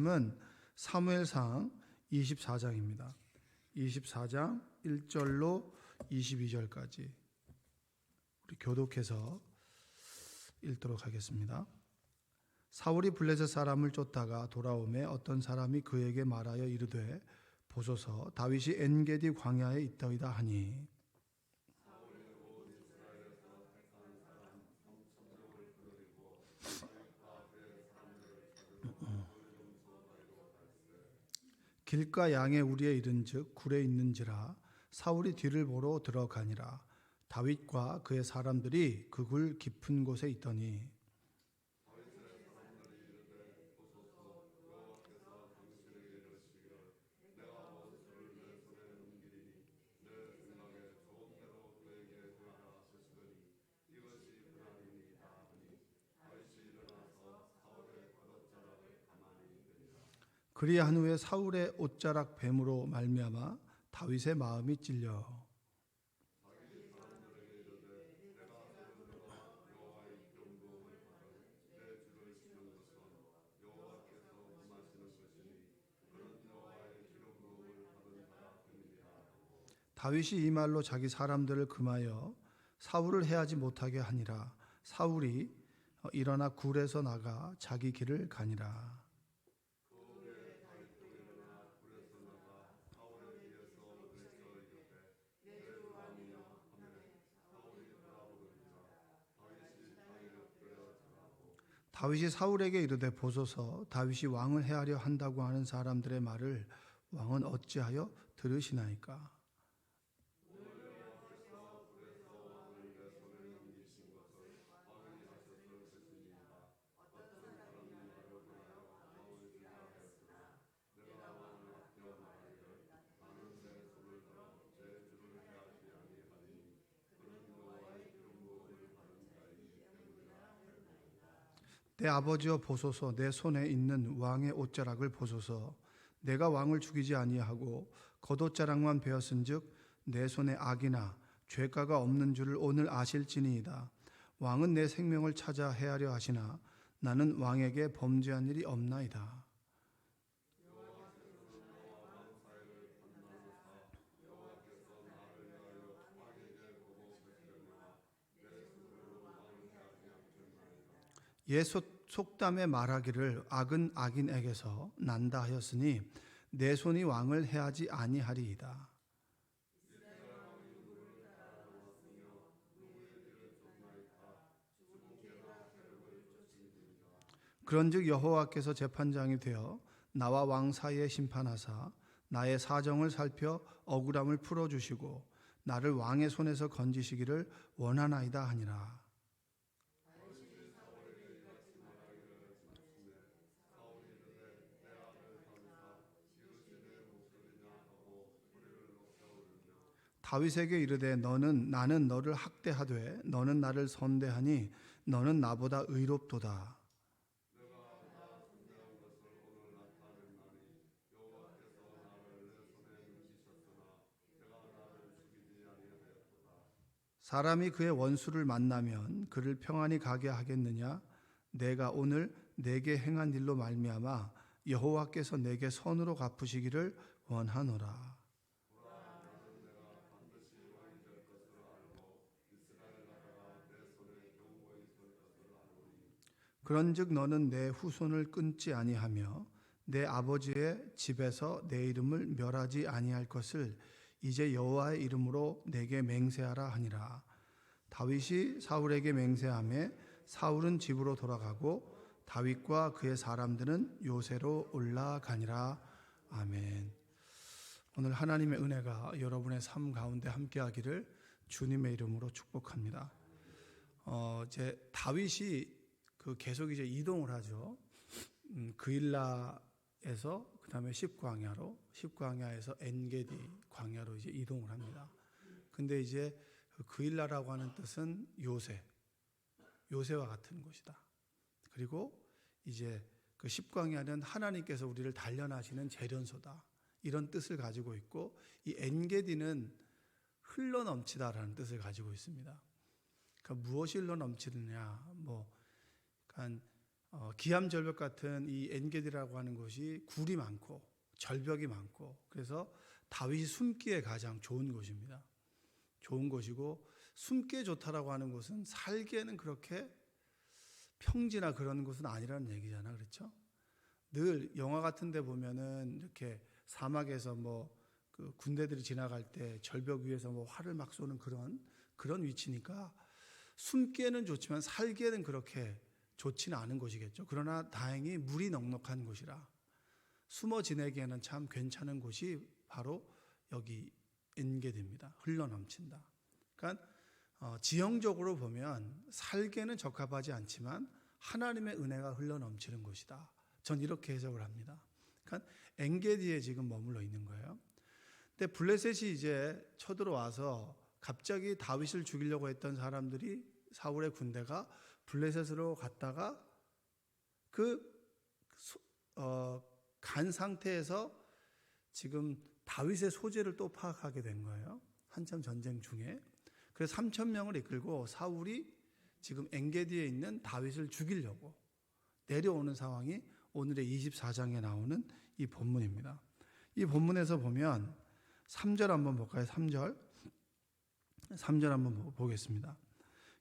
은 사무엘상 24장입니다. 24장 1절로 22절까지 우리 교독해서 읽도록 하겠습니다. 사울이 블레셋 사람을 쫓다가 돌아오매 어떤 사람이 그에게 말하여 이르되 보소서 다윗이 엔게디 광야에 있더이다 하니 길가 양의 우리에 이른즉 굴에 있는지라 사울이 뒤를 보러 들어가니라. 다윗과 그의 사람들이 그 굴 깊은 곳에 있더니 그리한 후에 사울의 옷자락 뱀으로 말미암아 다윗의 마음이 찔려 다윗이 이 말로 자기 사람들을 금하여 사울을 해하지 못하게 하니라. 사울이 일어나 굴에서 나가 자기 길을 가니라. 다윗이 사울에게 이르되 보소서 다윗이 왕을 해하려 한다고 하는 사람들의 말을 왕은 어찌하여 들으시나이까? 내 아버지여 보소서 내 손에 있는 왕의 옷자락을 보소서 내가 왕을 죽이지 아니하고 겉옷자락만 베었은즉 내 손에 악이나 죄가가 없는 줄을 오늘 아실지니이다. 왕은 내 생명을 찾아 해하려 하시나 나는 왕에게 범죄한 일이 없나이다. 옛 속담에 말하기를 악은 악인에게서 난다 하였으니 내 손이 왕을 해하지 아니하리이다. 그런즉 여호와께서 재판장이 되어 나와 왕 사이에 심판하사 나의 사정을 살펴 억울함을 풀어주시고 나를 왕의 손에서 건지시기를 원하나이다 하니라. 다윗에게 이르되 나는 너를 학대하되 너는 나를 선대하니 너는 나보다 의롭도다. 사람이 그의 원수를 만나면 그를 평안히 가게 하겠느냐? 내가 오늘 내게 행한 일로 말미암아 여호와께서 내게 선으로 갚으시기를 원하노라. 그런즉 너는 내 후손을 끊지 아니하며 내 아버지의 집에서 내 이름을 멸하지 아니할 것을 이제 여호와의 이름으로 내게 맹세하라 하니라. 다윗이 사울에게 맹세하매 사울은 집으로 돌아가고 다윗과 그의 사람들은 요새로 올라가니라. 아멘. 오늘 하나님의 은혜가 여러분의 삶 가운데 함께하기를 주님의 이름으로 축복합니다. 이제 다윗이 계속 이제 이동을 하죠. 그일라에서 그다음에 십광야에서 엔게디 광야로 이제 이동을 합니다. 근데 이제 그일라라고 하는 뜻은 요새와 같은 곳이다. 그리고 이제 그 십광야는 하나님께서 우리를 단련하시는 재련소다. 이런 뜻을 가지고 있고 이 엔게디는 흘러 넘치다라는 뜻을 가지고 있습니다. 그러니까 무엇이 흘러 넘치느냐? 그러니까 기암절벽 같은 이 엔게디라고 하는 곳이 굴이 많고 절벽이 많고, 그래서 다윗이 숨기에 가장 좋은 곳입니다. 좋은 곳이고, 숨기에 좋다라고 하는 곳은 살기에는 그렇게 평지나 그런 곳은 아니라는 얘기잖아, 그렇죠? 늘 영화 같은 데 보면은 이렇게 사막에서 그 군대들이 지나갈 때 절벽 위에서 활을 막 쏘는 그런 위치니까 숨기에는 좋지만 살기에는 그렇게 좋지는 않은 곳이겠죠. 그러나 다행히 물이 넉넉한 곳이라 숨어 지내기에는 참 괜찮은 곳이 바로 여기 엔게디입니다. 흘러 넘친다. 그러니까 지형적으로 보면 살기에는 적합하지 않지만 하나님의 은혜가 흘러 넘치는 곳이다. 전 이렇게 해석을 합니다. 그러니까 엔게디에 지금 머물러 있는 거예요. 근데 블레셋이 이제 쳐들어와서 갑자기 다윗을 죽이려고 했던 사람들이, 사울의 군대가 블레셋으로 갔다가 간 상태에서 지금 다윗의 소재를 또 파악하게 된 거예요. 한참 전쟁 중에. 그래서 3,000명을 이끌고 사울이 지금 엔게디에 있는 다윗을 죽이려고 내려오는 상황이 오늘의 24장에 나오는 이 본문입니다. 이 본문에서 보면 3절 한번 볼까요? 3절 한번 보겠습니다.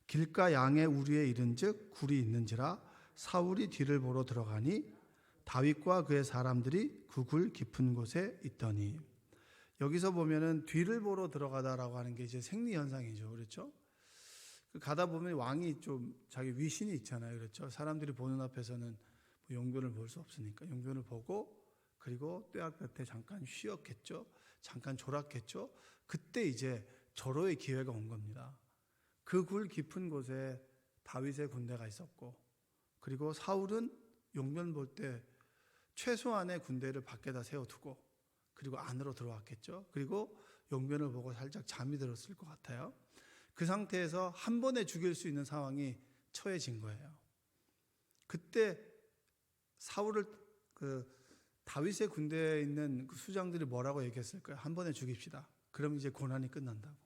길가 양의 우리에 이른즉 굴이 있는지라 사울이 뒤를 보러 들어가니 다윗과 그의 사람들이 그 굴 깊은 곳에 있더니. 여기서 보면은 뒤를 보러 들어가다라고 하는 게 이제 생리 현상이죠, 그렇죠? 가다 보면 왕이 좀 자기 위신이 있잖아요, 그렇죠? 사람들이 보는 앞에서는 용변을 볼 수 없으니까 용변을 보고, 그리고 뙤약 볕에 잠깐 쉬었겠죠, 잠깐 졸았겠죠. 그때 이제 절호의 기회가 온 겁니다. 그 굴 깊은 곳에 다윗의 군대가 있었고, 그리고 사울은 용변 볼 때 최소한의 군대를 밖에다 세워두고 그리고 안으로 들어왔겠죠. 그리고 용변을 보고 살짝 잠이 들었을 것 같아요. 그 상태에서 한 번에 죽일 수 있는 상황이 처해진 거예요. 그때 사울을 다윗의 군대에 있는 그 수장들이 뭐라고 얘기했을까요? 한 번에 죽입시다. 그럼 이제 고난이 끝난다고.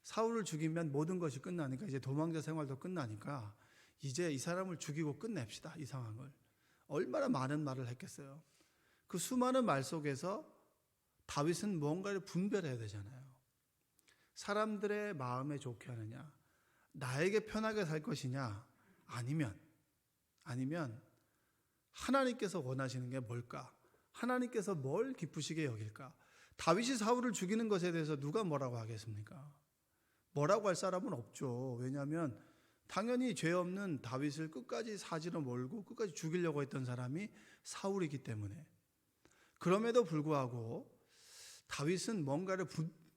사울을 죽이면 모든 것이 끝나니까, 이제 도망자 생활도 끝나니까 이제 이 사람을 죽이고 끝냅시다, 이 상황을. 얼마나 많은 말을 했겠어요. 그 수많은 말 속에서 다윗은 뭔가를 분별해야 되잖아요. 사람들의 마음에 좋게 하느냐, 나에게 편하게 살 것이냐, 아니면 하나님께서 원하시는 게 뭘까? 하나님께서 뭘 기쁘시게 여길까? 다윗이 사울을 죽이는 것에 대해서 누가 뭐라고 하겠습니까? 뭐라고 할 사람은 없죠. 왜냐하면 당연히 죄 없는 다윗을 끝까지 사지로 몰고 끝까지 죽이려고 했던 사람이 사울이기 때문에. 그럼에도 불구하고 다윗은 뭔가를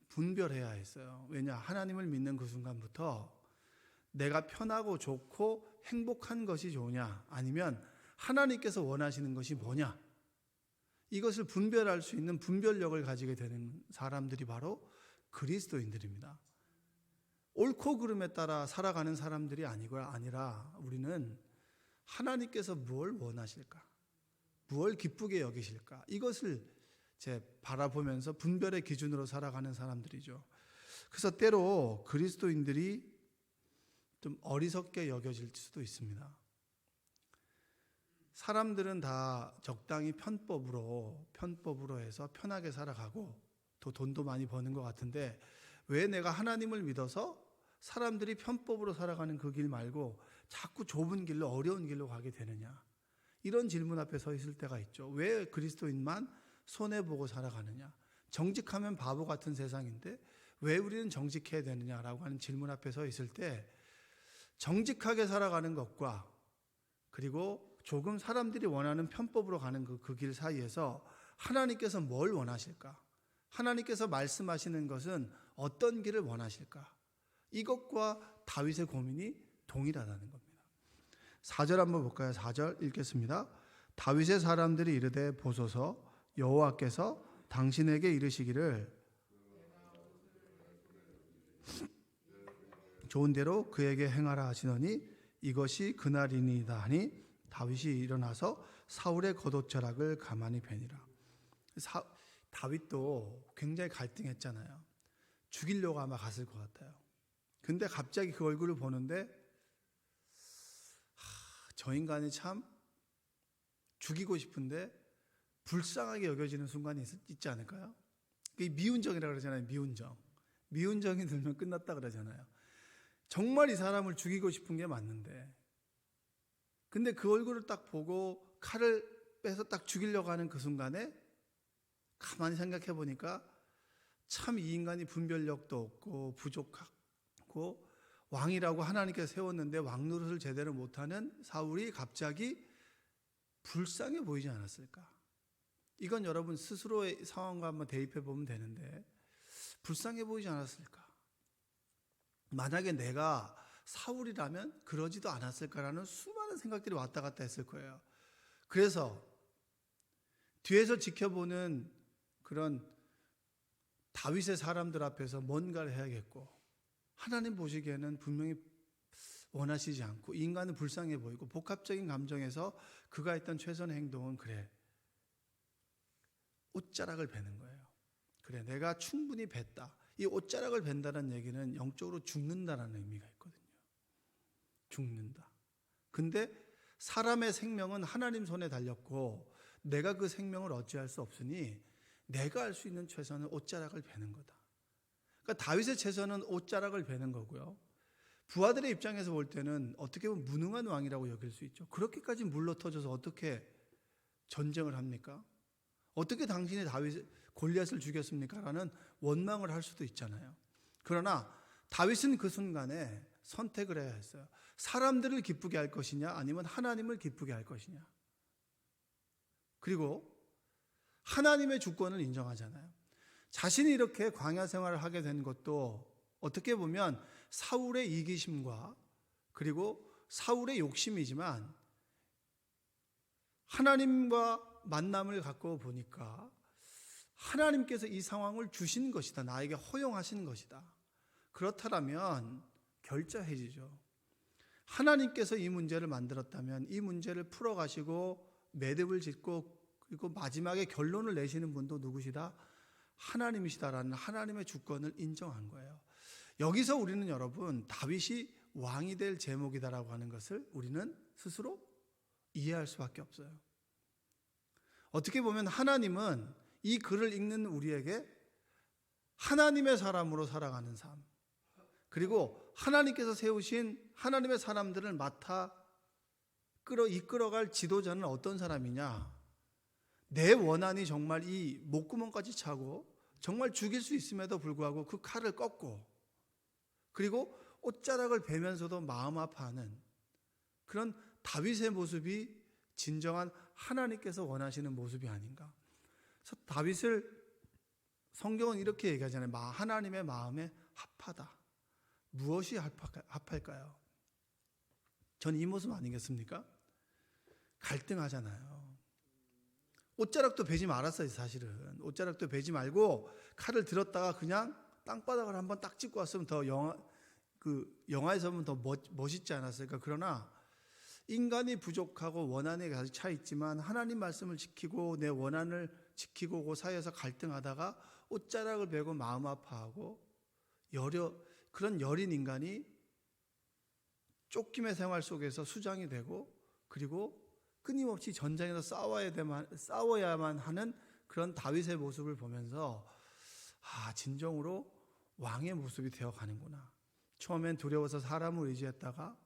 분별해야 했어요. 왜냐? 하나님을 믿는 그 순간부터 내가 편하고 좋고 행복한 것이 좋으냐, 아니면 하나님께서 원하시는 것이 뭐냐, 이것을 분별할 수 있는 분별력을 가지게 되는 사람들이 바로 그리스도인들입니다. 옳고 그름에 따라 살아가는 사람들이 아니라 우리는 하나님께서 무엇을 원하실까, 무엇을 기쁘게 여기실까, 이것을 바라보면서 분별의 기준으로 살아가는 사람들이죠. 그래서 때로 그리스도인들이 좀 어리석게 여겨질 수도 있습니다. 사람들은 다 적당히 편법으로 해서 편하게 살아가고 또 돈도 많이 버는 것 같은데, 왜 내가 하나님을 믿어서 사람들이 편법으로 살아가는 그 길 말고 자꾸 좁은 길로, 어려운 길로 가게 되느냐, 이런 질문 앞에 서 있을 때가 있죠. 왜 그리스도인만 손해보고 살아가느냐, 정직하면 바보 같은 세상인데 왜 우리는 정직해야 되느냐라고 하는 질문 앞에 서 있을 때, 정직하게 살아가는 것과 그리고 조금 사람들이 원하는 편법으로 가는 그 길 사이에서 하나님께서 뭘 원하실까, 하나님께서 말씀하시는 것은 어떤 길을 원하실까, 이것과 다윗의 고민이 동일하다는 겁니다. 4절 한번 볼까요? 4절 읽겠습니다. 다윗의 사람들이 이르되 보소서, 여호와께서 당신에게 이르시기를 좋은 대로 그에게 행하라 하시더니 이것이 그날이니이다 하니 다윗이 일어나서 사울의 겉옷자락을 가만히 베니라. 다윗도 굉장히 갈등했잖아요. 죽이려고 아마 갔을 것 같아요. 근데 갑자기 그 얼굴을 보는데 저 인간이 참 죽이고 싶은데 불쌍하게 여겨지는 순간이 있지 않을까요? 그게 미운정이라고 그러잖아요. 미운정. 미운정이 들면 끝났다 그러잖아요. 정말 이 사람을 죽이고 싶은 게 맞는데, 근데 그 얼굴을 딱 보고 칼을 빼서 딱 죽이려고 하는 그 순간에 가만히 생각해 보니까 참 이 인간이 분별력도 없고 부족하고 왕이라고 하나님께서 세웠는데 왕 노릇을 제대로 못하는 사울이 갑자기 불쌍해 보이지 않았을까? 이건 여러분 스스로의 상황과 한번 대입해 보면 되는데 불쌍해 보이지 않았을까? 만약에 내가 사울이라면 그러지도 않았을까라는 수많은 생각들이 왔다 갔다 했을 거예요. 그래서 뒤에서 지켜보는 그런 다윗의 사람들 앞에서 뭔가를 해야겠고, 하나님 보시기에는 분명히 원하시지 않고 인간은 불쌍해 보이고 복합적인 감정에서 그가 했던 최선의 행동은 그래, 옷자락을 베는 거예요. 그래, 내가 충분히 뱄다. 이 옷자락을 벤다는 얘기는 영적으로 죽는다라는 의미가 있거든요. 죽는다. 근데 사람의 생명은 하나님 손에 달렸고 내가 그 생명을 어찌할 수 없으니 내가 할 수 있는 최선은 옷자락을 베는 거다. 그러니까 다윗의 최선은 옷자락을 베는 거고요. 부하들의 입장에서 볼 때는 어떻게 보면 무능한 왕이라고 여길 수 있죠. 그렇게까지 물러터져서 어떻게 전쟁을 합니까? 어떻게 당신이 골리앗을 죽였습니까? 라는 원망을 할 수도 있잖아요. 그러나 다윗은 그 순간에 선택을 해야 했어요. 사람들을 기쁘게 할 것이냐 아니면 하나님을 기쁘게 할 것이냐. 그리고 하나님의 주권을 인정하잖아요. 자신이 이렇게 광야 생활을 하게 된 것도 어떻게 보면 사울의 이기심과 그리고 사울의 욕심이지만 하나님과 만남을 갖고 보니까 하나님께서 이 상황을 주신 것이다. 나에게 허용하신 것이다. 그렇다면 결자해지죠. 하나님께서 이 문제를 만들었다면 이 문제를 풀어가시고 매듭을 짓고 그리고 마지막에 결론을 내시는 분도 누구시다? 하나님이시다라는 하나님의 주권을 인정한 거예요. 여기서 우리는 여러분 다윗이 왕이 될 제목이다라고 하는 것을 우리는 스스로 이해할 수밖에 없어요. 어떻게 보면 하나님은 이 글을 읽는 우리에게 하나님의 사람으로 살아가는 삶, 그리고 하나님께서 세우신 하나님의 사람들을 맡아 이끌어갈 지도자는 어떤 사람이냐, 내 원한이 정말 이 목구멍까지 차고 정말 죽일 수 있음에도 불구하고 그 칼을 꺾고 그리고 옷자락을 베면서도 마음 아파하는 그런 다윗의 모습이 진정한 하나님께서 원하시는 모습이 아닌가. 그래서 다윗을 성경은 이렇게 얘기하잖아요. 하나님의 마음에 합하다. 무엇이 합할까요? 전 이 모습 아니겠습니까? 갈등하잖아요. 옷자락도 베지 말았어요. 사실은 옷자락도 베지 말고 칼을 들었다가 그냥 땅바닥을 한번 딱 찍고 왔으면 더 영화에서 보면 더 멋있지 않았을까. 그러나 인간이 부족하고 원한에 가득 차 있지만 하나님 말씀을 지키고 내 원한을 지키고 그 사이에서 갈등하다가 옷자락을 베고 마음 아파하고 그런 여린 인간이 쫓김의 생활 속에서 수장이 되고 그리고 끊임없이 전장에서 싸워야만 하는 그런 다윗의 모습을 보면서 진정으로 왕의 모습이 되어가는구나. 처음엔 두려워서 사람을 의지했다가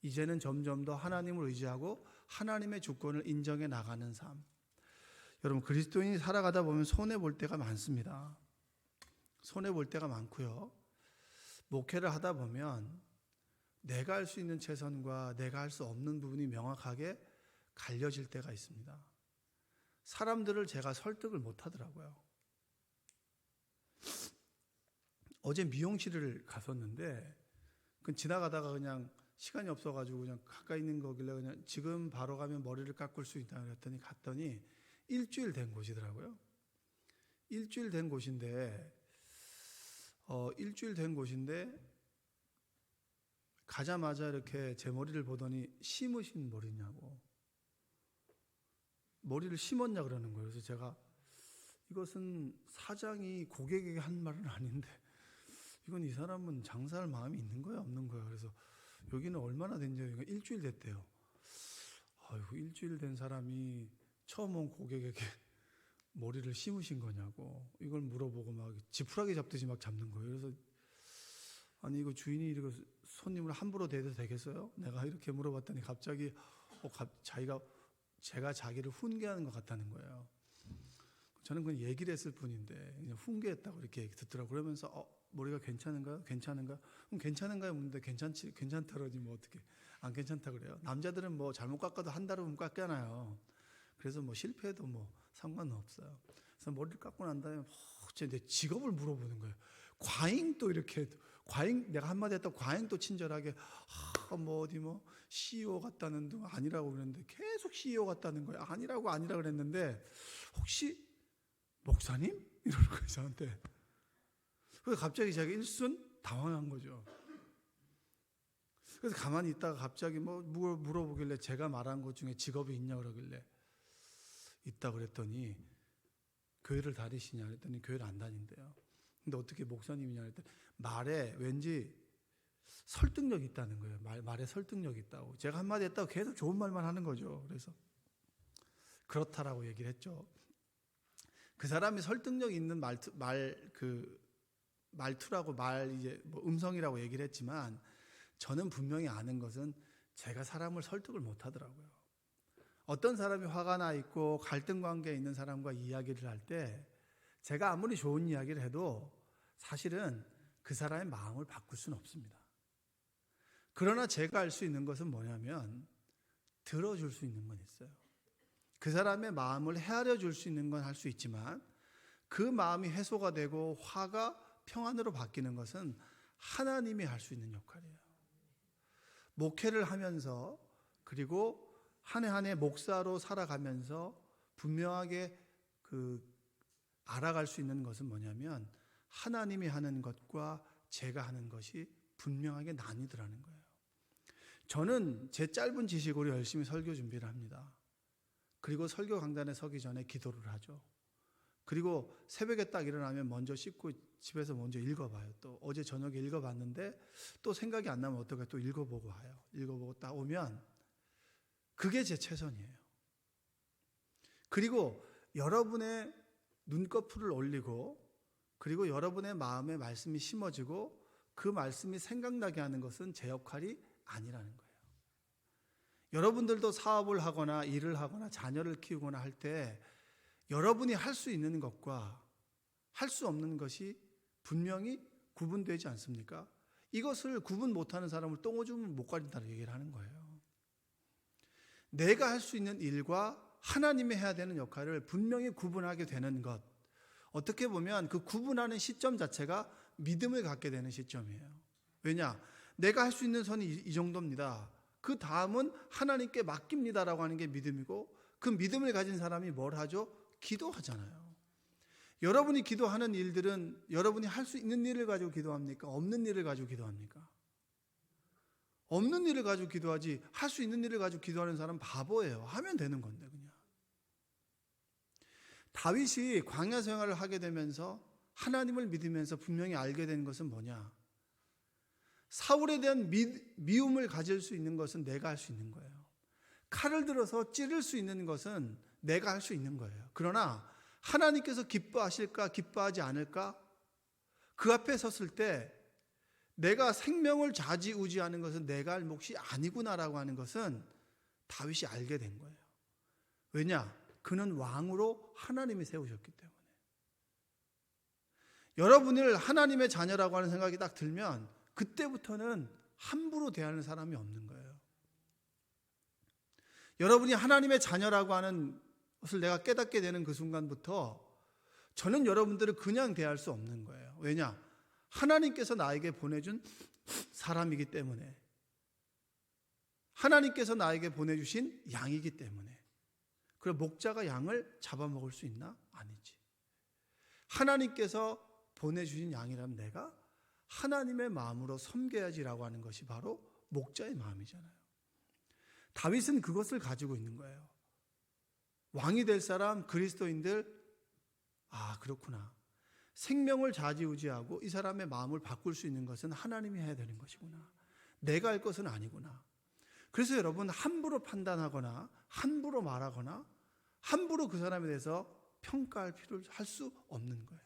이제는 점점 더 하나님을 의지하고 하나님의 주권을 인정해 나가는 삶. 여러분 그리스도인이 살아가다 보면 손해볼 때가 많습니다. 손해볼 때가 많고요. 목회를 하다 보면 내가 할 수 있는 최선과 내가 할 수 없는 부분이 명확하게 갈려질 때가 있습니다. 사람들을 제가 설득을 못 하더라고요. 어제 미용실을 갔었는데 지나가다가 그냥 시간이 없어가지고 그냥 가까이 있는 거길래 그냥 지금 바로 가면 머리를 깎을 수 있다 그랬더니 갔더니 일주일 된 곳이더라고요. 일주일 된 곳인데 가자마자 이렇게 제 머리를 보더니 심으신 머리냐고, 머리를 심었냐 그러는 거예요. 그래서 제가 이것은 사장이 고객에게 한 말은 아닌데 이건 이 사람은 장사할 마음이 있는 거야 없는 거야. 그래서 여기는 얼마나 된지 일주일 됐대요. 아이고, 일주일 된 사람이 처음 온 고객에게 머리를 심으신 거냐고 이걸 물어보고 막 지푸라기 잡듯이 막 잡는 거예요. 그래서 아니 이거 주인이 이거 손님을 함부로 대도 되겠어요? 내가 이렇게 물어봤더니 갑자기 제가 자기를 훈계하는 것 같다는 거예요. 저는 그냥 얘기를 했을 뿐인데 그냥 훈계했다고 이렇게 듣더라고요. 그러면서 머리가 괜찮은가요? 괜찮은가요? 그럼 괜찮은가요? 묻는데 괜찮다 그러지 뭐 어떻게 안 괜찮다 그래요? 남자들은 뭐 잘못 깎아도 한 달 후면 깎잖아요. 그래서 뭐 실패해도 뭐 상관은 없어요. 그래서 머리를 깎고 난 다음에 내 직업을 물어보는 거예요. 과잉도 이렇게 내가 한마디 했다고 과잉도 친절하게 뭐 어디 뭐 CEO 같다는 둥 아니라고 그랬는데 계속 CEO 같다는 거예요. 아니라고 그랬는데 혹시 목사님? 이러는 거예요 저한테. 그래서 갑자기 제가 일순 당황한 거죠. 그래서 가만히 있다가 갑자기 뭐 물어보길래 제가 말한 것 중에 직업이 있냐 그러길래 있다 그랬더니 교회를 다니시냐 그랬더니 교회를 안 다닌대요. 근데 어떻게 목사님이냐 그랬더니 말에 왠지 설득력이 있다는 거예요. 말에 설득력이 있다고. 제가 한마디 했다고 계속 좋은 말만 하는 거죠. 그래서 그렇다라고 얘기를 했죠. 그 사람이 설득력 있는 말투라고 이제 뭐 음성이라고 얘기를 했지만 저는 분명히 아는 것은 제가 사람을 설득을 못 하더라고요. 어떤 사람이 화가 나 있고 갈등 관계에 있는 사람과 이야기를 할 때 제가 아무리 좋은 이야기를 해도 사실은 그 사람의 마음을 바꿀 수는 없습니다. 그러나 제가 할 수 있는 것은 뭐냐면 들어줄 수 있는 건 있어요. 그 사람의 마음을 헤아려 줄 수 있는 건 할 수 있지만 그 마음이 해소가 되고 화가 평안으로 바뀌는 것은 하나님이 할 수 있는 역할이에요. 목회를 하면서 그리고 한 해 한 해 목사로 살아가면서 분명하게 알아갈 수 있는 것은 뭐냐면 하나님이 하는 것과 제가 하는 것이 분명하게 나뉘더라는 거예요. 저는 제 짧은 지식으로 열심히 설교 준비를 합니다. 그리고 설교 강단에 서기 전에 기도를 하죠. 그리고 새벽에 딱 일어나면 먼저 씻고 집에서 먼저 읽어봐요. 또 어제 저녁에 읽어봤는데 또 생각이 안 나면 어떡해 또 읽어보고 와요. 읽어보고 딱 오면 그게 제 최선이에요. 그리고 여러분의 눈꺼풀을 올리고 그리고 여러분의 마음에 말씀이 심어지고 그 말씀이 생각나게 하는 것은 제 역할이 아니라는 거예요. 여러분들도 사업을 하거나 일을 하거나 자녀를 키우거나 할 때 여러분이 할 수 있는 것과 할 수 없는 것이 분명히 구분되지 않습니까? 이것을 구분 못하는 사람을 똥오줌을 못 가린다는 얘기를 하는 거예요. 내가 할 수 있는 일과 하나님이 해야 되는 역할을 분명히 구분하게 되는 것. 어떻게 보면 그 구분하는 시점 자체가 믿음을 갖게 되는 시점이에요. 왜냐? 내가 할 수 있는 선이 이 정도입니다. 그 다음은 하나님께 맡깁니다라고 하는 게 믿음이고 그 믿음을 가진 사람이 뭘 하죠? 기도하잖아요. 여러분이 기도하는 일들은 여러분이 할 수 있는 일을 가지고 기도합니까? 없는 일을 가지고 기도합니까? 없는 일을 가지고 기도하지 할 수 있는 일을 가지고 기도하는 사람은 바보예요. 하면 되는 건데 그냥. 다윗이 광야 생활을 하게 되면서 하나님을 믿으면서 분명히 알게 된 것은 뭐냐? 사울에 대한 미움을 가질 수 있는 것은 내가 할 수 있는 거예요. 칼을 들어서 찌를 수 있는 것은 내가 할 수 있는 거예요. 그러나 하나님께서 기뻐하실까 기뻐하지 않을까? 그 앞에 섰을 때 내가 생명을 좌지우지하는 것은 내가 할 몫이 아니구나라고 하는 것은 다윗이 알게 된 거예요. 왜냐? 그는 왕으로 하나님이 세우셨기 때문에. 여러분을 하나님의 자녀라고 하는 생각이 딱 들면 그때부터는 함부로 대하는 사람이 없는 거예요. 여러분이 하나님의 자녀라고 하는 것을 내가 깨닫게 되는 그 순간부터 저는 여러분들을 그냥 대할 수 없는 거예요. 왜냐? 하나님께서 나에게 보내준 사람이기 때문에, 하나님께서 나에게 보내주신 양이기 때문에. 그래 목자가 양을 잡아먹을 수 있나? 아니지. 하나님께서 보내주신 양이라면 내가 하나님의 마음으로 섬겨야지라고 하는 것이 바로 목자의 마음이잖아요. 다윗은 그것을 가지고 있는 거예요. 왕이 될 사람, 그리스도인들, 그렇구나. 생명을 좌지우지하고 이 사람의 마음을 바꿀 수 있는 것은 하나님이 해야 되는 것이구나. 내가 할 것은 아니구나. 그래서 여러분, 함부로 판단하거나 함부로 말하거나 함부로 그 사람에 대해서 평가할 필요를 할 수 없는 거예요.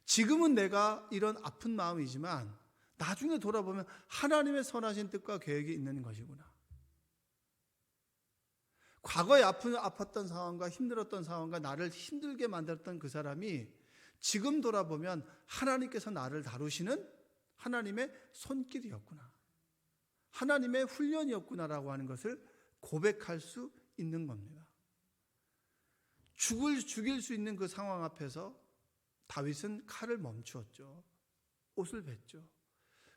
지금은 내가 이런 아픈 마음이지만 나중에 돌아보면 하나님의 선하신 뜻과 계획이 있는 것이구나. 과거에 아팠던 상황과 힘들었던 상황과 나를 힘들게 만들었던 그 사람이 지금 돌아보면 하나님께서 나를 다루시는 하나님의 손길이었구나, 하나님의 훈련이었구나라고 하는 것을 고백할 수 있는 겁니다. 죽일 수 있는 그 상황 앞에서 다윗은 칼을 멈추었죠. 옷을 뱉죠.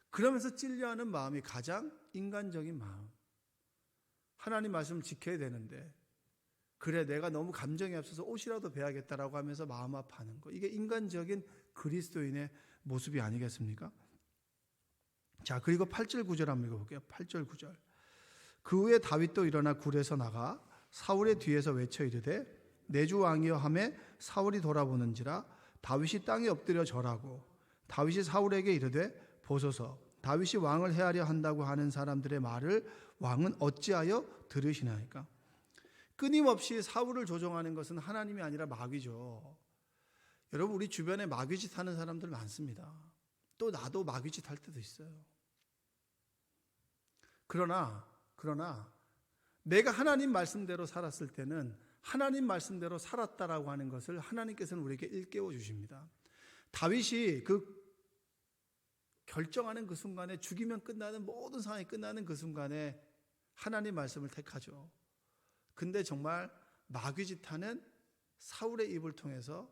그러면서 찔려하는 마음이 가장 인간적인 마음. 하나님 말씀을 지켜야 되는데, 그래 내가 너무 감정이 앞서서 옷이라도 베야겠다라고 하면서 마음 아파하는 거, 이게 인간적인 그리스도인의 모습이 아니겠습니까? 자, 그리고 8절 9절 한번 읽어볼게요. 8절 9절. 그 후에 다윗도 일어나 굴에서 나가 사울의 뒤에서 외쳐 이르되 내 주 왕이여 하매 사울이 돌아보는지라 다윗이 땅에 엎드려 절하고 다윗이 사울에게 이르되 보소서 다윗이 왕을 해하려 한다고 하는 사람들의 말을 왕은 어찌하여 들으시나이까? 끊임없이 사울을 조종하는 것은 하나님이 아니라 마귀죠. 여러분, 우리 주변에 마귀짓 하는 사람들 많습니다. 또 나도 마귀짓 할 때도 있어요. 그러나 내가 하나님 말씀대로 살았을 때는 하나님 말씀대로 살았다라고 하는 것을 하나님께서는 우리에게 일깨워 주십니다. 다윗이 그 결정하는 그 순간에, 죽이면 끝나는 모든 상황이 끝나는 그 순간에 하나님 말씀을 택하죠. 근데 정말 마귀짓하는 사울의 입을 통해서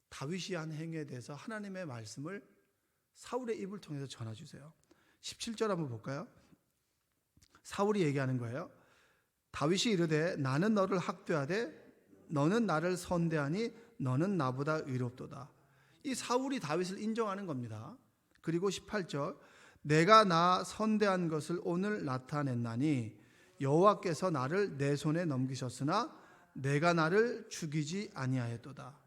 다윗이 한 행위에 대해서 하나님의 말씀을 사울의 입을 통해서 전해주세요. 17절 한번 볼까요? 사울이 얘기하는 거예요. 다윗이 이르되 나는 너를 학대하되 너는 나를 선대하니 너는 나보다 의롭도다. 이 사울이 다윗을 인정하는 겁니다. 그리고 18절 내가 나 선대한 것을 오늘 나타냈나니 여호와께서 나를 내 손에 넘기셨으나 내가 나를 죽이지 아니하였도다.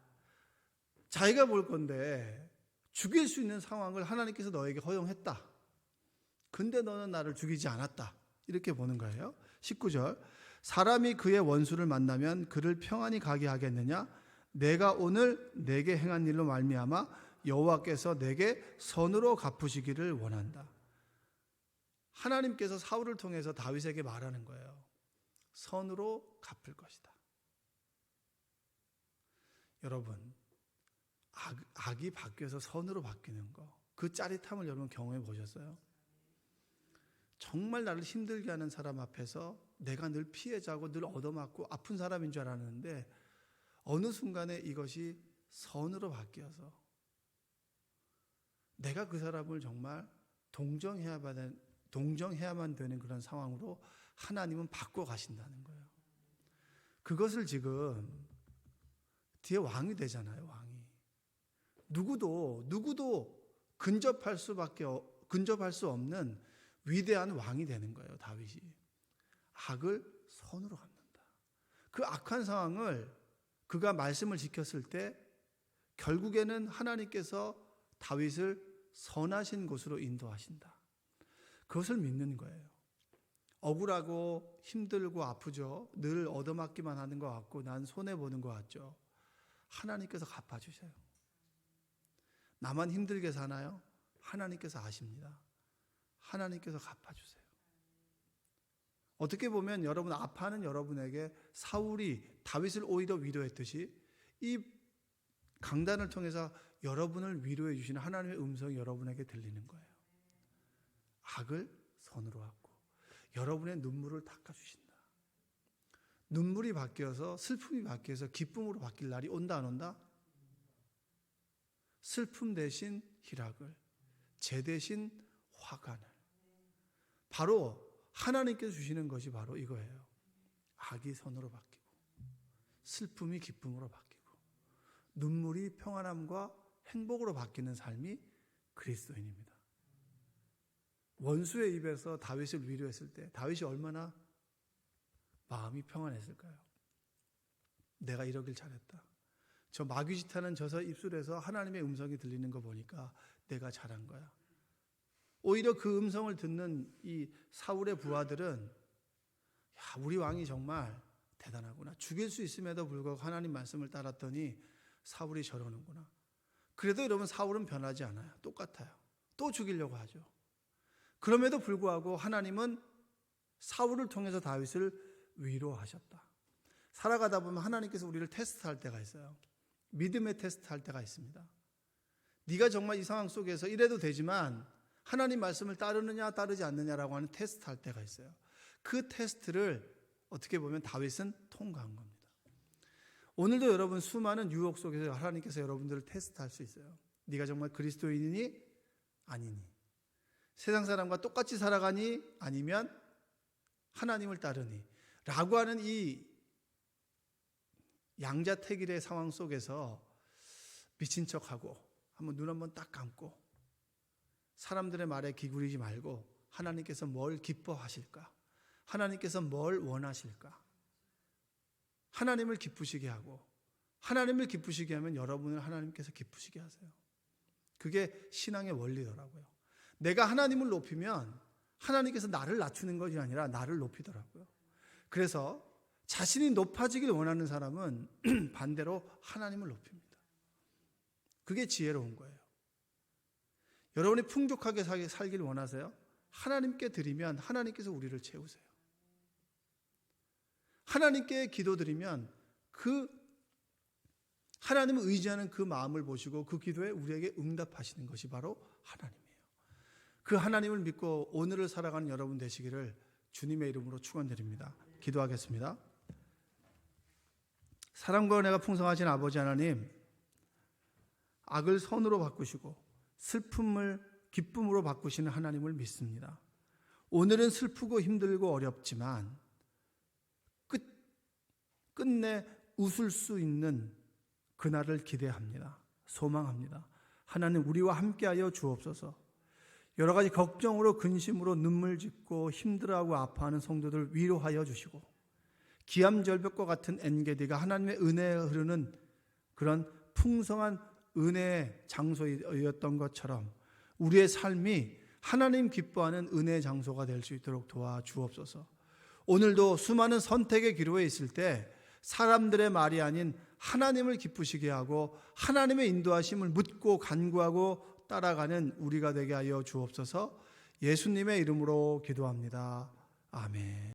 자기가 볼 건데 죽일 수 있는 상황을 하나님께서 너에게 허용했다. 근데 너는 나를 죽이지 않았다. 이렇게 보는 거예요. 19절 사람이 그의 원수를 만나면 그를 평안히 가게 하겠느냐? 내가 오늘 내게 행한 일로 말미암아 여호와께서 내게 선으로 갚으시기를 원한다. 하나님께서 사울을 통해서 다윗에게 말하는 거예요. 선으로 갚을 것이다. 여러분, 악이 바뀌어서 선으로 바뀌는 거, 그 짜릿함을 여러분 경험해 보셨어요? 정말 나를 힘들게 하는 사람 앞에서 내가 늘 피해자고 늘 얻어맞고 아픈 사람인 줄 알았는데 어느 순간에 이것이 선으로 바뀌어서 내가 그 사람을 정말 동정해야만 되는 그런 상황으로 하나님은 바꿔 가신다는 거예요. 그것을 지금 뒤에 왕이 되잖아요. 왕이 누구도 근접할 수 없는 위대한 왕이 되는 거예요. 다윗이 악을 선으로 갚는다. 그 악한 상황을 그가 말씀을 지켰을 때 결국에는 하나님께서 다윗을 선하신 곳으로 인도하신다. 그것을 믿는 거예요. 억울하고 힘들고 아프죠. 늘 얻어맞기만 하는 것 같고 난 손해보는 것 같죠. 하나님께서 갚아주셔요. 나만 힘들게 사나요? 하나님께서 아십니다. 하나님께서 갚아주세요. 어떻게 보면 여러분 아파하는 여러분에게 사울이 다윗을 오히려 위로했듯이 이 강단을 통해서 여러분을 위로해 주시는 하나님의 음성이 여러분에게 들리는 거예요. 악을 선으로 하고 여러분의 눈물을 닦아주신다. 눈물이 바뀌어서 슬픔이 바뀌어서 기쁨으로 바뀔 날이 온다 안 온다? 슬픔 대신 희락을, 재 대신 화관을, 바로 하나님께서 주시는 것이 바로 이거예요. 악이 선으로 바뀌고 슬픔이 기쁨으로 바뀌고 눈물이 평안함과 행복으로 바뀌는 삶이 그리스도인입니다. 원수의 입에서 다윗을 위로했을 때 다윗이 얼마나 마음이 평안했을까요? 내가 이러길 잘했다. 저 마귀짓하는 저 입술에서 하나님의 음성이 들리는 거 보니까 내가 잘한 거야. 오히려 그 음성을 듣는 이 사울의 부하들은 우리 왕이 정말 대단하구나. 죽일 수 있음에도 불구하고 하나님 말씀을 따랐더니 사울이 저러는구나. 그래도 여러분 사울은 변하지 않아요. 똑같아요. 또 죽이려고 하죠. 그럼에도 불구하고 하나님은 사울을 통해서 다윗을 위로하셨다. 살아가다 보면 하나님께서 우리를 테스트할 때가 있어요. 믿음의 테스트할 때가 있습니다. 네가 정말 이 상황 속에서 이래도 되지만 하나님 말씀을 따르느냐 따르지 않느냐라고 하는 테스트할 때가 있어요. 그 테스트를 어떻게 보면 다윗은 통과한 겁니다. 오늘도 여러분 수많은 유혹 속에서 하나님께서 여러분들을 테스트할 수 있어요. 네가 정말 그리스도인이니 아니니, 세상 사람과 똑같이 살아가니 아니면 하나님을 따르니 라고 하는 이 양자택일의 상황 속에서 미친 척하고 눈 한번 딱 감고 사람들의 말에 기울이지 말고 하나님께서 뭘 기뻐하실까? 하나님께서 뭘 원하실까? 하나님을 기쁘시게 하고, 하나님을 기쁘시게 하면 여러분을 하나님께서 기쁘시게 하세요. 그게 신앙의 원리더라고요. 내가 하나님을 높이면 하나님께서 나를 낮추는 것이 아니라 나를 높이더라고요. 그래서 자신이 높아지길 원하는 사람은 반대로 하나님을 높입니다. 그게 지혜로운 거예요. 여러분이 풍족하게 살길 원하세요? 하나님께 드리면 하나님께서 우리를 채우세요. 하나님께 기도드리면 그 하나님을 의지하는 그 마음을 보시고 그 기도에 우리에게 응답하시는 것이 바로 하나님이에요. 그 하나님을 믿고 오늘을 살아가는 여러분 되시기를 주님의 이름으로 축원드립니다. 기도하겠습니다. 사랑과 은혜가 풍성하신 아버지 하나님, 악을 선으로 바꾸시고 슬픔을 기쁨으로 바꾸시는 하나님을 믿습니다. 오늘은 슬프고 힘들고 어렵지만 끝내 웃을 수 있는 그날을 기대합니다. 소망합니다. 하나님 우리와 함께하여 주옵소서. 여러 가지 걱정으로 근심으로 눈물 짓고 힘들어하고 아파하는 성도들 위로하여 주시고, 기암절벽과 같은 엔게디가 하나님의 은혜에 흐르는 그런 풍성한 은혜의 장소였던 것처럼 우리의 삶이 하나님 기뻐하는 은혜의 장소가 될 수 있도록 도와주옵소서. 오늘도 수많은 선택의 기로에 있을 때 사람들의 말이 아닌 하나님을 기쁘시게 하고 하나님의 인도하심을 묻고 간구하고 따라가는 우리가 되게 하여 주옵소서. 예수님의 이름으로 기도합니다. 아멘.